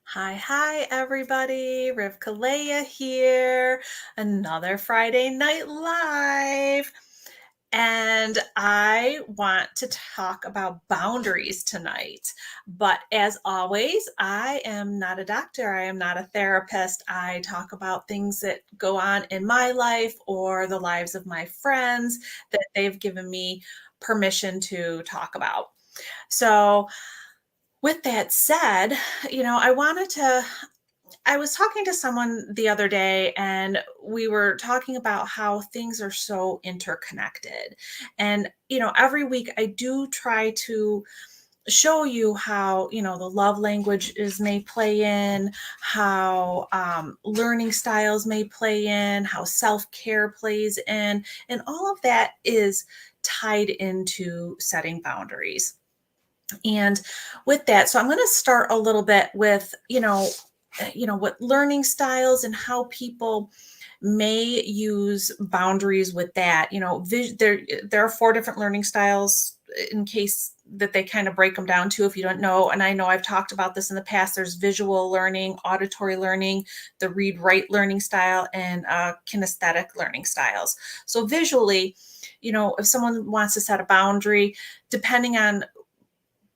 Hi, everybody. Rivkaleah here. Another Friday Night Live. And I want to talk about boundaries tonight. But as always, I am not a doctor. I am not a therapist. I talk about things that go on in my life or the lives of my friends that they've given me permission to talk about. So, with that said, I was talking to someone the other day and we were talking about how things are so interconnected. And, every week I do try to show you how, the love languages may play in, how learning styles may play in, how self care plays in. And all of that is tied into setting boundaries. And with that, so I'm going to start a little bit with, what learning styles and how people may use boundaries with that. There are four different learning styles in case that they kind of break them down to if you don't know. And I know I've talked about this in the past. There's visual learning, auditory learning, the read write learning style, and kinesthetic learning styles. So visually, if someone wants to set a boundary, depending on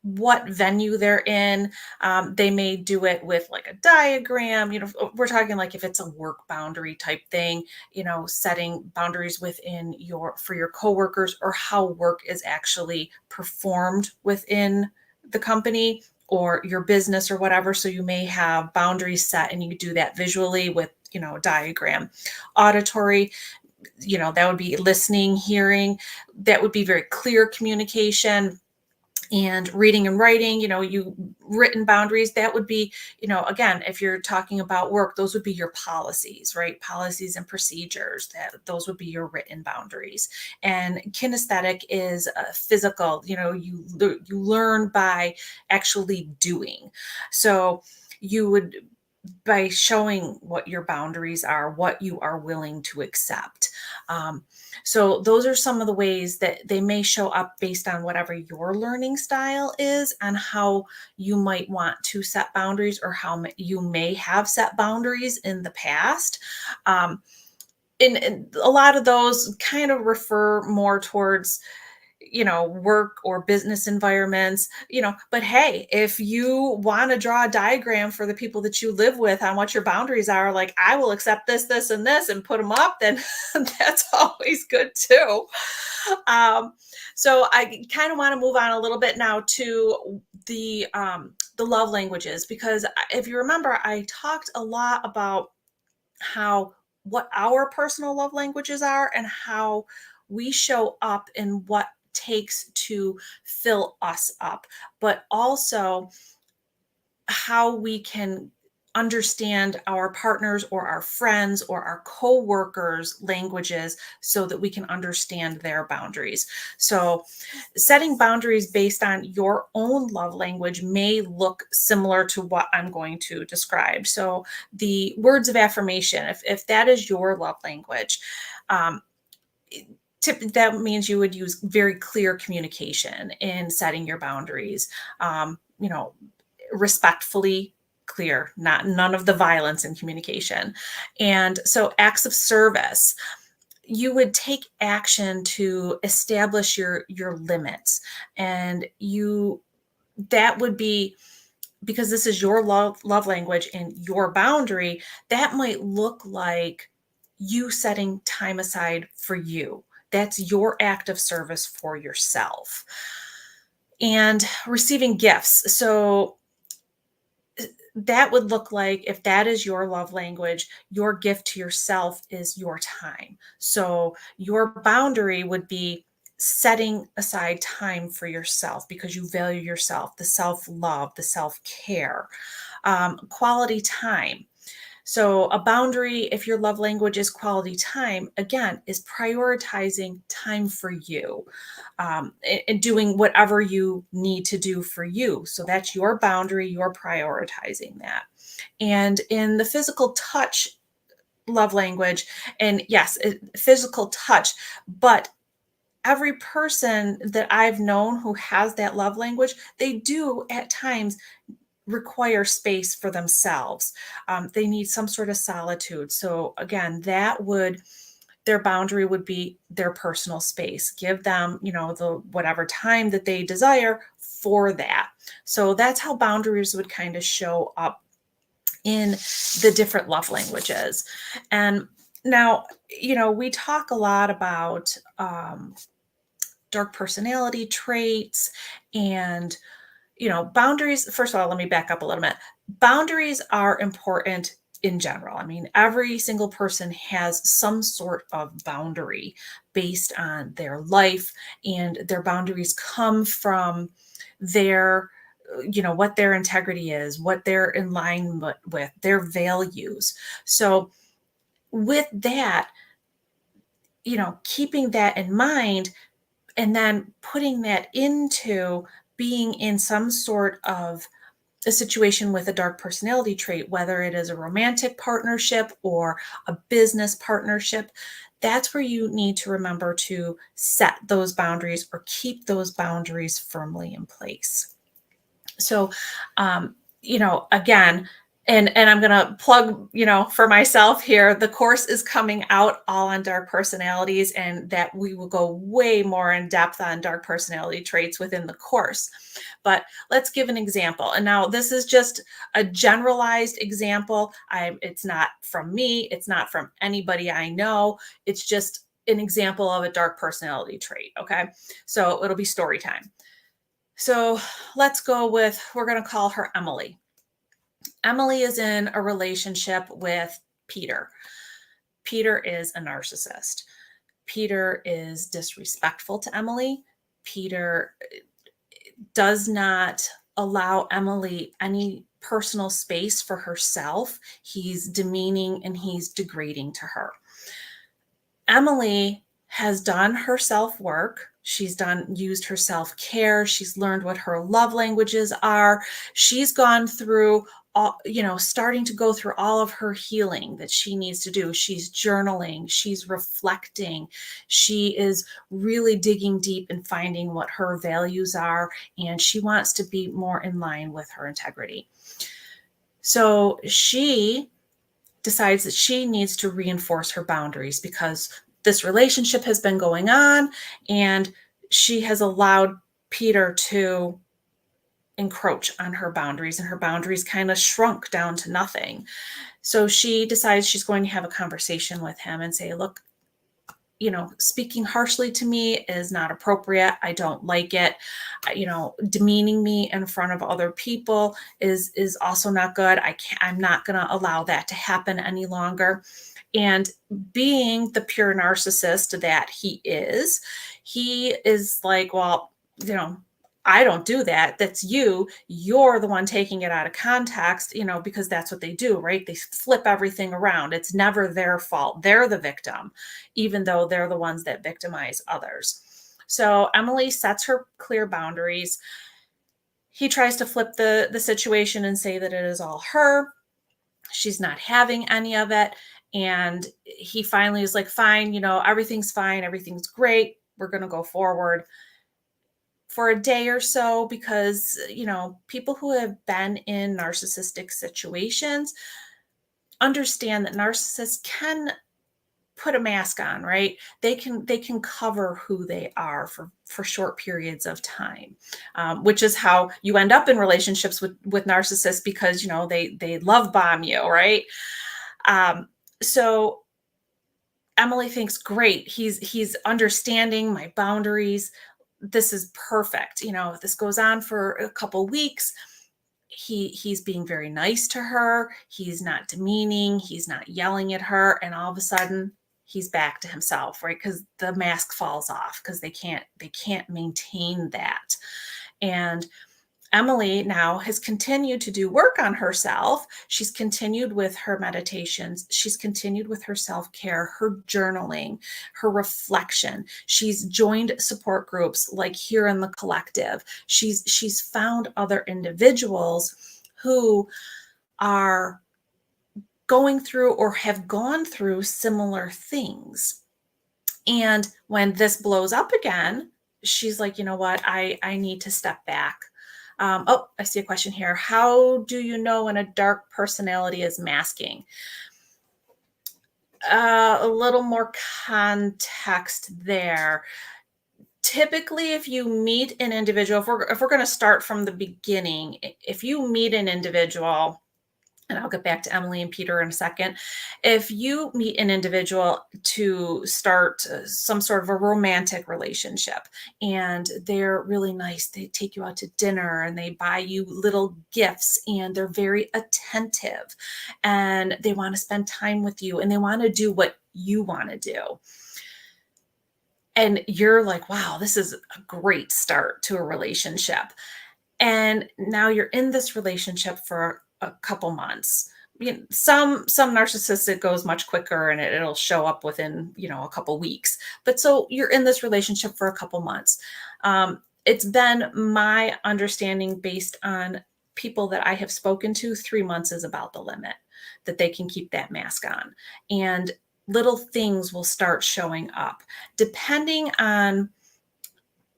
what venue they're in. They may do it with like a diagram. We're talking like if it's a work boundary type thing, setting boundaries within for your coworkers or how work is actually performed within the company or your business or whatever. So you may have boundaries set and you do that visually with, a diagram. Auditory, that would be listening, hearing, that would be very clear communication. And reading and writing, you written boundaries, that would be, again, if you're talking about work, those would be your policies, right? Policies and procedures, that those would be your written boundaries. And kinesthetic is physical, you learn by actually doing. So you would, by showing what your boundaries are, what you are willing to accept. So, those are some of the ways that they may show up based on whatever your learning style is and how you might want to set boundaries or how you may have set boundaries in the past. Um, and a lot of those kind of refer more towards work or business environments, but hey, if you want to draw a diagram for the people that you live with on what your boundaries are, like I will accept this and this and put them up, then that's always good too. um, so I kind of want to move on a little bit now to the love languages, because if you remember, I talked a lot about how what our personal love languages are and how we show up and what takes to fill us up, but also how we can understand our partners or our friends or our co-workers languages so that we can understand their boundaries. So setting boundaries based on your own love language may look similar to what I'm going to describe. So the words of affirmation, if that is your love language, um, that means you would use very clear communication in setting your boundaries. um, you know Respectfully clear, not none of the violence in communication. And so acts of service, you would take action to establish your limits. And you that would be, because this is your love language and your boundary, that might look like you setting time aside for you. That's your act of service for yourself. And receiving gifts. So that would look like, if that is your love language, your gift to yourself is your time. So your boundary would be setting aside time for yourself because you value yourself, the self love, the self care, quality time. So, a boundary, if your love language is quality time, again, is prioritizing time for you, and doing whatever you need to do for you. So, that's your boundary, you're prioritizing that. And in the physical touch love language, and yes, physical touch, but every person that I've known who has that love language, they do at times require space for themselves. They need some sort of solitude. So again, their boundary would be their personal space. Give them, the whatever time that they desire for that. So that's how boundaries would kind of show up in the different love languages. And now, we talk a lot about dark personality traits and boundaries. First of all, let me back up a little bit. Boundaries are important in general. I mean, every single person has some sort of boundary based on their life, and their boundaries come from their, what their integrity is, what they're in line with, their values. So, with that, keeping that in mind, and then putting that into being in some sort of a situation with a dark personality trait, whether it is a romantic partnership or a business partnership, that's where you need to remember to set those boundaries or keep those boundaries firmly in place. So, again, and I'm gonna plug, for myself here. The course is coming out all on dark personalities, and that we will go way more in depth on dark personality traits within the course. But let's give an example. And now this is just a generalized example. It's not from me. It's not from anybody I know. It's just an example of a dark personality trait. Okay, so it'll be story time. So let's go with, we're going to call her Emily. Emily is in a relationship with Peter. Peter is a narcissist. Peter is disrespectful to Emily. Peter does not allow Emily any personal space for herself. He's demeaning and he's degrading to her. Emily has done her self work. She's used her self care. She's learned what her love languages are. She's gone through starting to go through all of her healing that she needs to do. She's journaling, she's reflecting, she is really digging deep and finding what her values are, and she wants to be more in line with her integrity. So she decides that she needs to reinforce her boundaries because this relationship has been going on and she has allowed Peter to encroach on her boundaries, and her boundaries kind of shrunk down to nothing. So she decides she's going to have a conversation with him and say, look, speaking harshly to me is not appropriate. I don't like it. Demeaning me in front of other people is also not good. I'm not going to allow that to happen any longer. And being the pure narcissist that he is like, well, I don't do that. That's you. You're the one taking it out of context, because that's what they do, right? They flip everything around. It's never their fault. They're the victim, even though they're the ones that victimize others. So Emily sets her clear boundaries. He tries to flip the situation and say that it is all her. She's not having any of it. And he finally is like, fine, everything's fine. Everything's great. We're going to go forward for a day or so, because people who have been in narcissistic situations understand that narcissists can put a mask on, right? They can cover who they are for short periods of time, which is how you end up in relationships with narcissists, because they love bomb you, right? So Emily thinks, great, he's understanding my boundaries. This is perfect. If this goes on for a couple weeks, he's being very nice to her. He's not demeaning. He's not yelling at her. And all of a sudden, he's back to himself, right? Because the mask falls off, because they can't maintain that. And Emily now has continued to do work on herself. She's continued with her meditations. She's continued with her self-care, her journaling, her reflection. She's joined support groups like here in the collective. She's found other individuals who are going through or have gone through similar things. And when this blows up again, she's like, you know what? I need to step back. Oh, I see a question here. How do you know when a dark personality is masking? A little more context there. Typically, if you meet an individual, if we're going to start from the beginning, if you meet an individual, and I'll get back to Emily and Peter in a second. If you meet an individual to start some sort of a romantic relationship and they're really nice, they take you out to dinner and they buy you little gifts and they're very attentive and they want to spend time with you and they want to do what you want to do. And you're like, wow, this is a great start to a relationship. And now you're in this relationship for a couple months. Some narcissists it goes much quicker and it'll show up within a couple weeks. But so you're in this relationship for a couple months. It's been my understanding based on people that I have spoken to, 3 months is about the limit that they can keep that mask on. And little things will start showing up depending on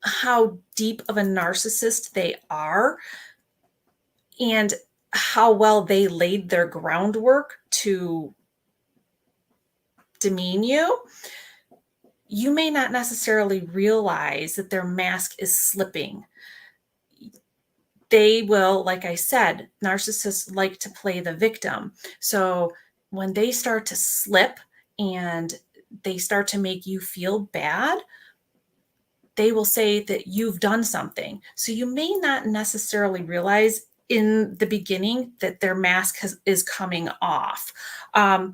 how deep of a narcissist they are and how well they laid their groundwork to demean you. You may not necessarily realize that their mask is slipping. They will, like I said, narcissists like to play the victim. So when they start to slip and they start to make you feel bad, they will say that you've done something. So you may not necessarily realize in the beginning that their mask is coming off. But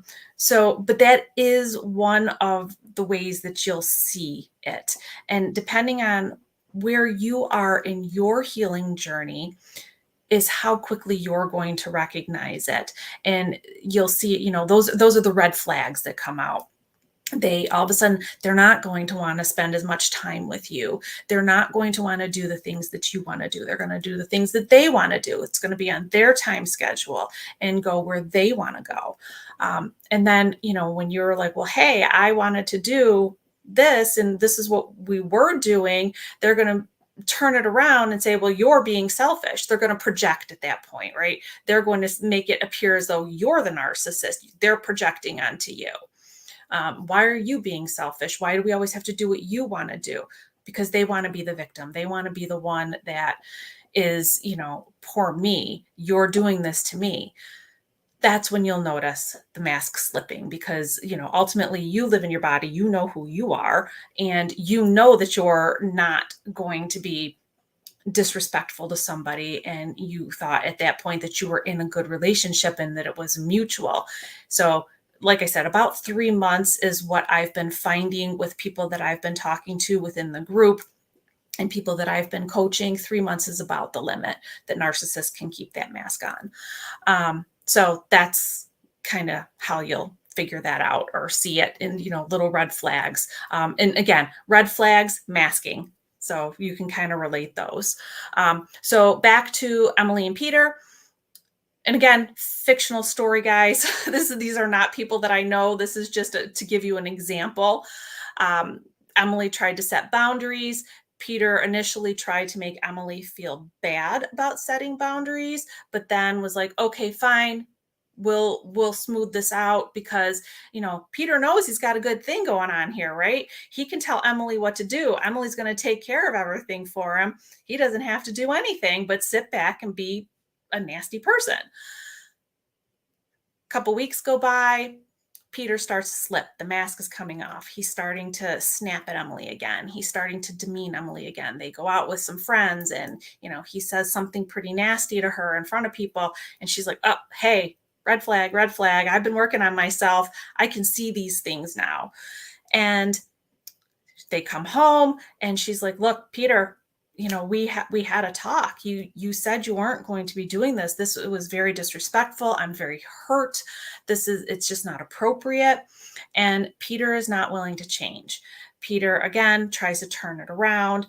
that is one of the ways that you'll see it. And depending on where you are in your healing journey, is how quickly you're going to recognize it. And you'll see, those are the red flags that come out. They all of a sudden they're not going to want to spend as much time with you. They're not going to want to do the things that you want to do. They're going to do the things that they want to do. It's going to be on their time schedule and go where they want to go. And then when you're like, well, hey, I wanted to do this and this is what we were doing, they're going to turn it around and say, well, you're being selfish. They're going to project at that point, right? They're going to make it appear as though you're the narcissist. They're projecting onto you. Why are you being selfish? Why do we always have to do what you want to do? Because they want to be the victim. They want to be the one that is, poor me. You're doing this to me. That's when you'll notice the mask slipping because, ultimately you live in your body. You know who you are and you know that you're not going to be disrespectful to somebody. And you thought at that point that you were in a good relationship and that it was mutual. So like I said, about 3 months is what I've been finding with people that I've been talking to within the group and people that I've been coaching. 3 months is about the limit that narcissists can keep that mask on. So that's kind of how you'll figure that out or see it in, little red flags. And again, red flags, masking. So you can kind of relate those. So back to Emily and Peter. And again, fictional story, guys. These are not people that I know. This is just to give you an example. Emily tried to set boundaries. Peter initially tried to make Emily feel bad about setting boundaries, but then was like, okay, fine. We'll smooth this out because, Peter knows he's got a good thing going on here, right? He can tell Emily what to do. Emily's going to take care of everything for him. He doesn't have to do anything but sit back and be a nasty person. Couple weeks go by, Peter starts to slip. The mask is coming off. He's starting to snap at Emily again. He's starting to demean Emily again. They go out with some friends and, he says something pretty nasty to her in front of people. And she's like, oh, hey, red flag, red flag. I've been working on myself. I can see these things now. And they come home and she's like, look, Peter, we had a talk. You said you weren't going to be doing this. This was very disrespectful. I'm very hurt. It's just not appropriate. And Peter is not willing to change. Peter, again, tries to turn it around.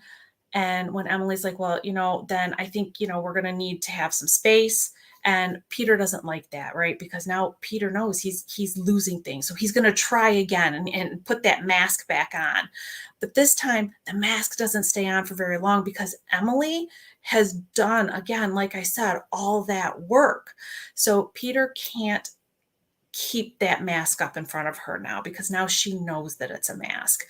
And when Emily's like, well, then I think, we're going to need to have some space. And Peter doesn't like that, right? Because now Peter knows he's losing things. So he's going to try again and put that mask back on. But this time the mask doesn't stay on for very long because Emily has done, again, like I said, all that work. So Peter can't keep that mask up in front of her now because now she knows that it's a mask.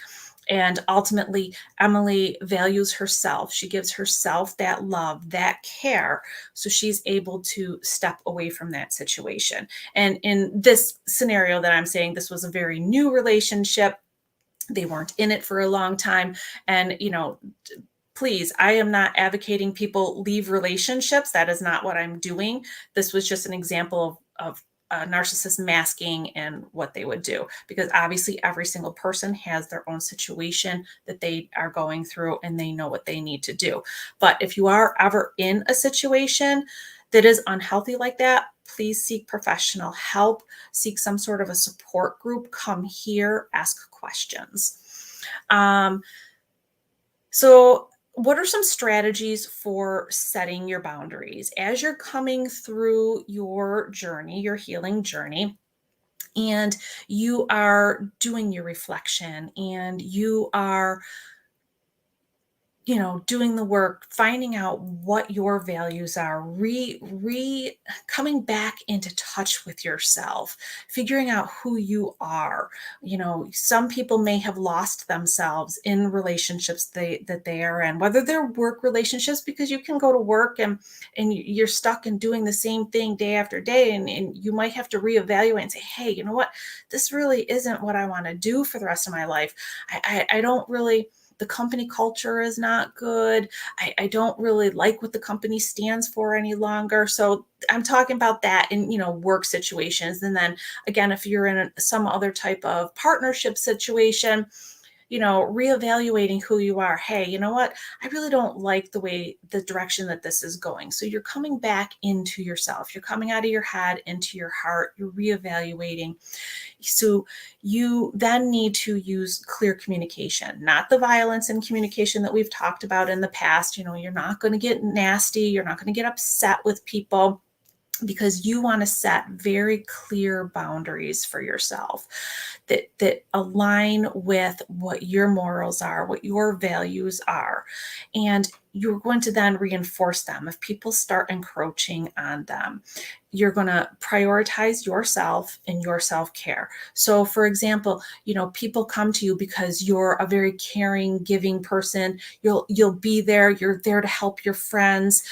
And ultimately, Emily values herself. She gives herself that love, that care. So she's able to step away from that situation. And in this scenario that I'm saying, this was a very new relationship. They weren't in it for a long time. And, please, I am not advocating people leave relationships. That is not what I'm doing. This was just an example of narcissist masking and what they would do, because obviously every single person has their own situation that they are going through and they know what they need to do. But if you are ever in a situation that is unhealthy like that, please seek professional help, seek some sort of a support group, come here, ask questions. So, what are some strategies for setting your boundaries as you're coming through your journey, your healing journey, and you are doing your reflection and you are doing the work, finding out what your values are, coming back into touch with yourself, figuring out who you are. Some people may have lost themselves in relationships that they are in, whether they're work relationships, because you can go to work and you're stuck in doing the same thing day after day, and you might have to reevaluate and say, hey, you know what? This really isn't what I want to do for the rest of my life. I don't really, the company culture is not good. I don't really like what the company stands for any longer. So I'm talking about that in, work situations. And then again, if you're in some other type of partnership situation, reevaluating who you are. Hey, you know what? I really don't like the direction that this is going. So you're coming back into yourself. You're coming out of your head into your heart. You're reevaluating. So you then need to use clear communication, not the violence in communication that we've talked about in the past. You're not going to get nasty. You're not going to get upset with people, because you want to set very clear boundaries for yourself that align with what your morals are, what your values are. And you're going to then reinforce them. If people start encroaching on them, you're going to prioritize yourself and your self-care. So for example, people come to you because you're a very caring, giving person. You'll be there. You're there to help your friends.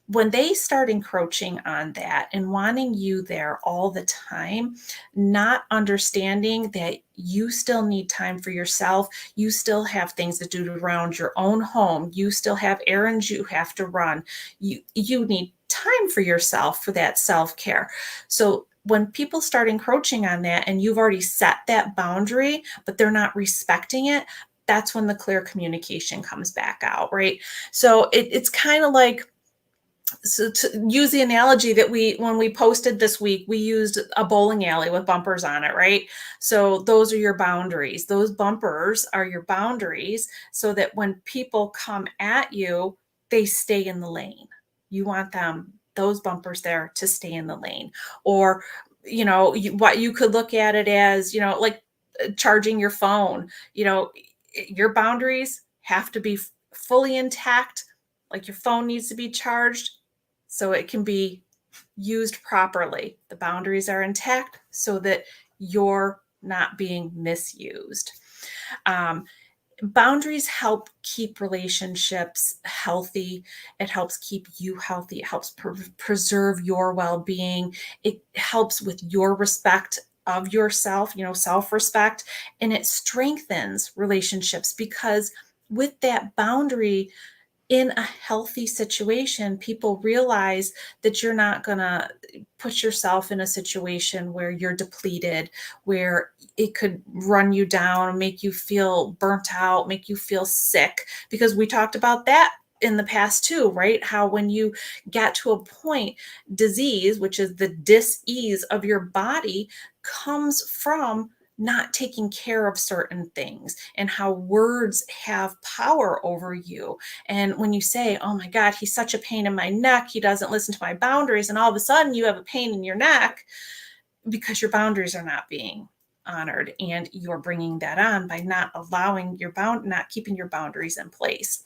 When they start encroaching on that and wanting you there all the time, not understanding that you still need time for yourself, you still have things to do around your own home, you still have errands you have to run, you need time for yourself, for that self-care. So when people start encroaching on that and you've already set that boundary, but they're not respecting it, that's when the clear communication comes back out, right? So it's kind of like, so to use the analogy that when we posted this week, we used a bowling alley with bumpers on it, right? So those are your boundaries. Those bumpers are your boundaries, so that when people come at you, they stay in the lane. You want those bumpers there to stay in the lane. Or, what you could look at it as, like charging your phone, your boundaries have to be fully intact. Like, your phone needs to be charged so it can be used properly. The boundaries are intact so that you're not being misused. Um, Boundaries help keep relationships healthy. It helps keep you healthy. It helps preserve your well-being. It helps with your respect of yourself, self-respect, and it strengthens relationships, because with that boundary, in a healthy situation, people realize that you're not going to put yourself in a situation where you're depleted, where it could run you down, make you feel burnt out, make you feel sick. Because we talked about that in the past too, right? How when you get to a point, disease, which is the dis-ease of your body, comes from not taking care of certain things and how words have power over you. And when you say, oh my God, he's such a pain in my neck, he doesn't listen to my boundaries, and all of a sudden you have a pain in your neck because your boundaries are not being honored, and you're bringing that on by not allowing not keeping your boundaries in place.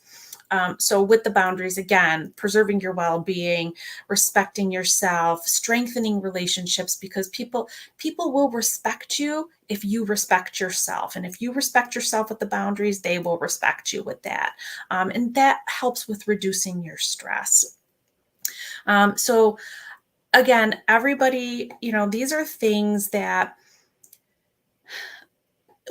So with the boundaries, again, preserving your well-being, respecting yourself, strengthening relationships, because people will respect you if you respect yourself, and if you respect yourself with the boundaries, they will respect you with that, and that helps with reducing your stress. So again, everybody, these are things that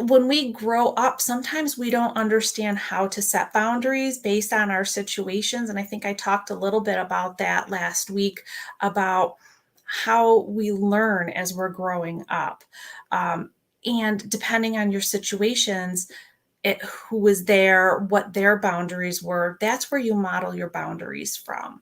when we grow up, sometimes we don't understand how to set boundaries based on our situations. And I think I talked a little bit about that last week, about how we learn as we're growing up. And depending on your situations, who was there, what their boundaries were, that's where you model your boundaries from.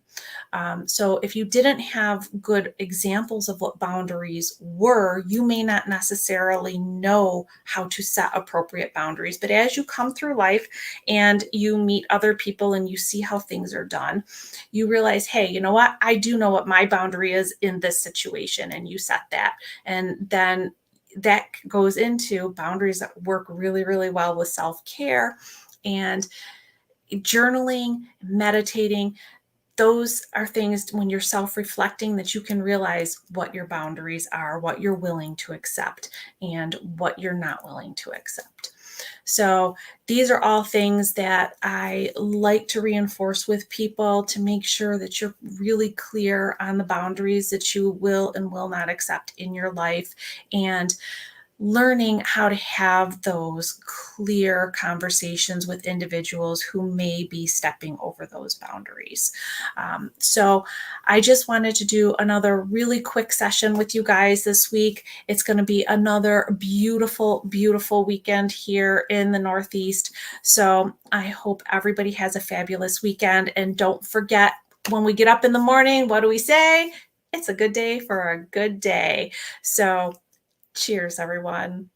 So if you didn't have good examples of what boundaries were, you may not necessarily know how to set appropriate boundaries. But as you come through life and you meet other people and you see how things are done, you realize, hey, you know what? I do know what my boundary is in this situation, and you set that. And then that goes into boundaries that work really, really well with self-care and journaling, meditating. Those are things when you're self-reflecting that you can realize what your boundaries are, what you're willing to accept, and what you're not willing to accept. So these are all things that I like to reinforce with people to make sure that you're really clear on the boundaries that you will and will not accept in your life, and learning how to have those clear conversations with individuals who may be stepping over those boundaries. So I just wanted to do another really quick session with you guys this week. It's going to be another beautiful, beautiful weekend here in the Northeast. So I hope everybody has a fabulous weekend. And don't forget, when we get up in the morning, what do we say? It's a good day for a good day. So cheers, everyone.